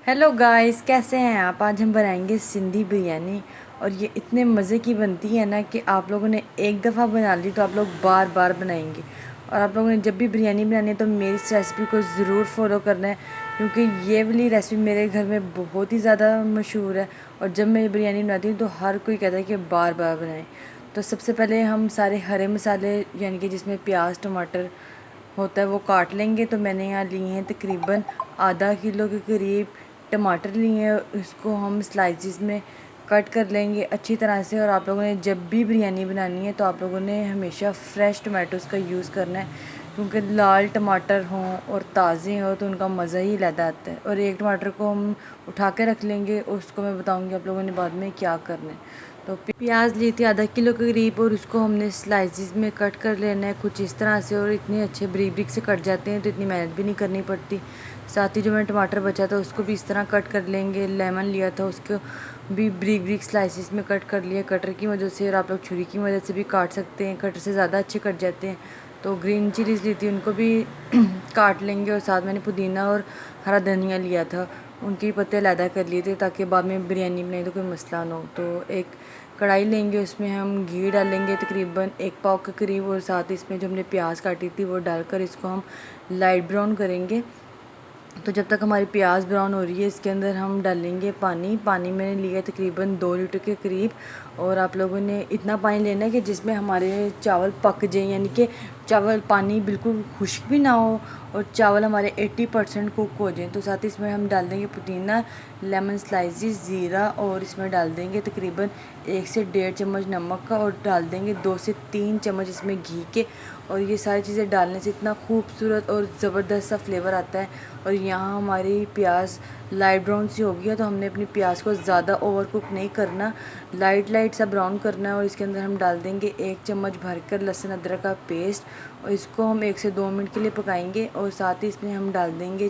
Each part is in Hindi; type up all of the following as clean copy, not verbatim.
हेलो गाइस, कैसे हैं आप। आज हम बनाएंगे सिंधी बिरयानी और ये इतने मज़े की बनती है ना कि आप लोगों ने एक दफ़ा बना ली तो आप लोग बार बार बनाएंगे। और आप लोगों ने जब भी बिरयानी बनानी है तो मेरी इस रेसिपी को ज़रूर फॉलो करना है, क्योंकि ये वाली रेसिपी मेरे घर में बहुत ही ज़्यादा मशहूर है। और जब मैं ये बिरयानी बनाती हूँ तो हर कोई कहता है कि बार बार बनाएं। तो सबसे पहले हम सारे हरे मसाले, यानी कि जिसमें प्याज टमाटर होता है, वो काट लेंगे। तो मैंने यहाँ लिए हैं तकरीबन आधा किलो के करीब टमाटर लिए हैं। इसको हम स्लाइसिस में कट कर लेंगे अच्छी तरह से। और आप लोगों ने जब भी बिरयानी बनानी है तो आप लोगों ने हमेशा फ़्रेश टमाटोज़ का यूज़ करना है, क्योंकि लाल टमाटर हों और ताज़े हों तो उनका मज़ा ही अलग आता है। और एक टमाटर को हम उठा के रख लेंगे, उसको मैं बताऊँगी आप लोगों ने बाद में क्या करना है। तो प्याज ली थी आधा किलो के करीब, और उसको हमने स्लाइसिस में कट कर लेना है कुछ इस तरह से। और इतने अच्छे बारीक बारीक से कट जाते हैं तो इतनी मेहनत भी नहीं करनी पड़ती। साथ ही जो मैंने टमाटर बचा था उसको भी इस तरह कट कर लेंगे। लेमन लिया था उसको भी बारीक बारीक स्लाइसिस में कट कर लिया कटर की मदद से। और आप लोग छुरी की मदद से भी काट सकते हैं, कटर से ज़्यादा अच्छे कट जाते हैं। तो ग्रीन चिलीज़ ली थी, उनको भी काट लेंगे। और साथ मैंने पुदीना और हरा धनिया लिया था, उनके पत्ते अलहदा कर लिए थे ताकि बाद में बिरयानी बनाई तो कोई मसला ना हो। तो एक कढ़ाई लेंगे, उसमें हम घी डालेंगे तकरीबन 1 पाव के करीब। और साथ ही इसमें जो हमने प्याज काटी थी वो डालकर इसको हम लाइट ब्राउन करेंगे। तो जब तक हमारी प्याज ब्राउन हो रही है इसके अंदर हम डालेंगे पानी। पानी मैंने लिया तकरीबन 2 लीटर के करीब। और आप लोगों ने इतना पानी लेना है कि जिसमें हमारे चावल पक जाए, यानी कि चावल पानी बिल्कुल खुश्क भी ना हो और चावल हमारे 80% कुक हो जाए। तो साथ ही इसमें हम डाल देंगे पुदीना, लेमन स्लाइसिस, ज़ीरा, और इसमें डाल देंगे तकरीबन 1 से 1.5 चम्मच नमक का, और डाल देंगे 2 से 3 चम्मच इसमें घी के। और ये सारी चीज़ें डालने से इतना खूबसूरत और ज़बरदस्त सा फ्लेवर आता है। और यहाँ हमारी प्याज लाइट ब्राउन सी हो गई है, तो हमने अपनी प्याज को ज़्यादा ओवर कुक नहीं करना, लाइट लाइट सा ब्राउन करना है। और इसके अंदर हम डाल देंगे 1 चम्मच भरकर लहसुन अदरक का पेस्ट, और इसको हम 1 से 2 मिनट के लिए पकाएंगे। और साथ ही इसमें हम डाल देंगे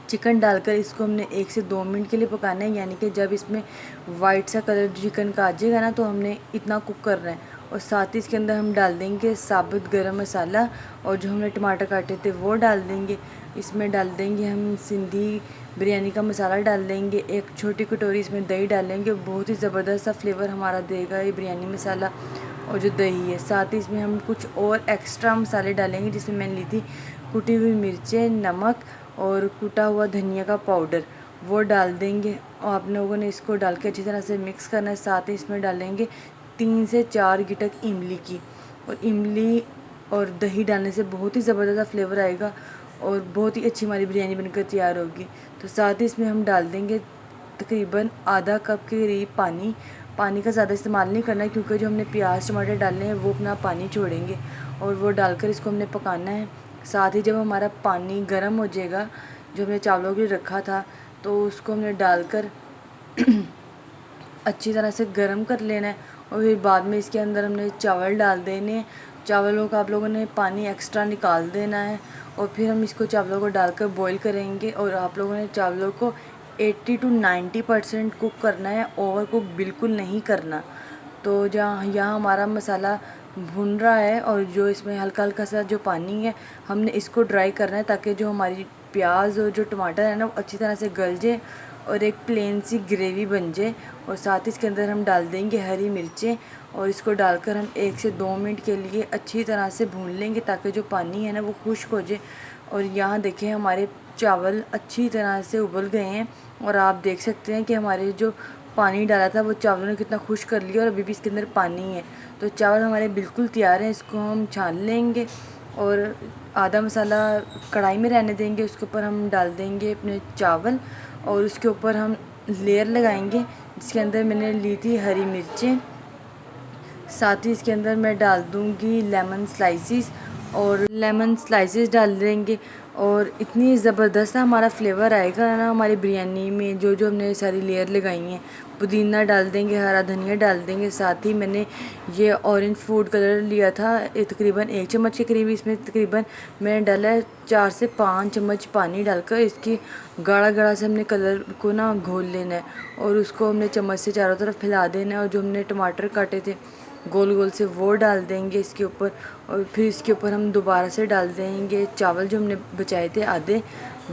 चिकन डालकर इसको हमने 1 से 2 मिनट के लिए पकाना है, यानी कि जब इसमें वाइट सा कलर चिकन का आ जाएगा ना तो हमने इतना कुक करना है। और साथ ही इसके अंदर हम डाल देंगे साबुत गरम मसाला, और जो हमने टमाटर काटे थे वो डाल देंगे। इसमें डाल देंगे हम सिंधी बिरयानी का मसाला डाल देंगे, 1 छोटी कटोरी इसमें दही डालेंगे। बहुत ही ज़बरदस्त सा फ्लेवर हमारा देगा ये बिरयानी मसाला और जो दही है। साथ ही इसमें हम कुछ और एक्स्ट्रा मसाले डालेंगे, जिसमें मैंने ली थी कुटी हुई मिर्चें, नमक और कुटा हुआ धनिया का पाउडर, वो डाल देंगे। और आप लोगों ने इसको डाल के अच्छी तरह से मिक्स करना है। साथ ही इसमें डालेंगे 3 से 4 गिटक इमली की। और इमली और दही डालने से बहुत ही ज़बरदस्त फ्लेवर आएगा और बहुत ही अच्छी हमारी बिरयानी बनकर तैयार होगी। तो साथ ही इसमें हम डाल देंगे तकरीबन आधा कप के करीब पानी। पानी का ज़्यादा इस्तेमाल नहीं करना है, क्योंकि जो हमने प्याज टमाटर डालने हैं वो अपना पानी छोड़ेंगे। और वो डालकर इसको हमने पकाना है। साथ ही जब हमारा पानी गर्म हो जाएगा, जो हमने चावलों के लिए रखा था, तो उसको हमने डालकर अच्छी तरह से गर्म कर लेना है। और फिर बाद में इसके अंदर हमने चावल डाल देने हैं। चावलों का आप लोगों ने पानी एक्स्ट्रा निकाल देना है। और फिर हम इसको चावलों को डालकर बॉईल करेंगे। और आप लोगों ने चावलों को 80 to 90% कुक करना है, ओवर कुक बिल्कुल नहीं करना। तो जहाँ यहाँ हमारा मसाला भुन रहा है और जो इसमें हल्का हल्का सा जो पानी है हमने इसको ड्राई करना है, ताकि जो हमारी प्याज और जो टमाटर है ना वो अच्छी तरह से गल जाए और एक प्लेन सी ग्रेवी बन जाए। और साथ ही इसके अंदर हम डाल देंगे हरी मिर्चें, और इसको डालकर हम 1 से 2 मिनट के लिए अच्छी तरह से भून लेंगे, ताकि जो पानी है ना वो खुश्क हो जाए। और यहाँ देखें हमारे चावल अच्छी तरह से उबल गए हैं, और आप देख सकते हैं कि हमारे जो पानी डाला था वो चावलों ने कितना खुश्क कर लिया, और अभी भी इसके अंदर पानी है। तो चावल हमारे बिल्कुल तैयार हैं, इसको हम छान लेंगे और आधा मसाला कढ़ाई में रहने देंगे। उसके ऊपर हम डाल देंगे अपने चावल, और उसके ऊपर हम लेयर लगाएंगे, जिसके अंदर मैंने ली थी हरी मिर्चें। साथ ही इसके अंदर मैं डाल दूँगी लेमन स्लाइसेस डाल देंगे। और इतनी ज़बरदस्त हमारा फ्लेवर आएगा ना हमारी बिरयानी में, जो जो हमने सारी लेयर लगाई हैं। पुदीना डाल देंगे, हरा धनिया डाल देंगे। साथ ही मैंने ये ऑरेंज फूड कलर लिया था, ये तकरीबन 1 चम्मच के करीब। इसमें तकरीबन मैंने डाला है 4 से 5 चम्मच पानी डालकर। इसकी गाढ़ा गाढ़ा से हमने कलर को ना घोल लेना है, और उसको हमने चम्मच से चारों तरफ फैला देना है। और जो हमने टमाटर काटे थे गोल गोल से वो डाल देंगे इसके ऊपर। और फिर इसके ऊपर हम दोबारा से डाल देंगे चावल जो हमने बचाए थे आधे,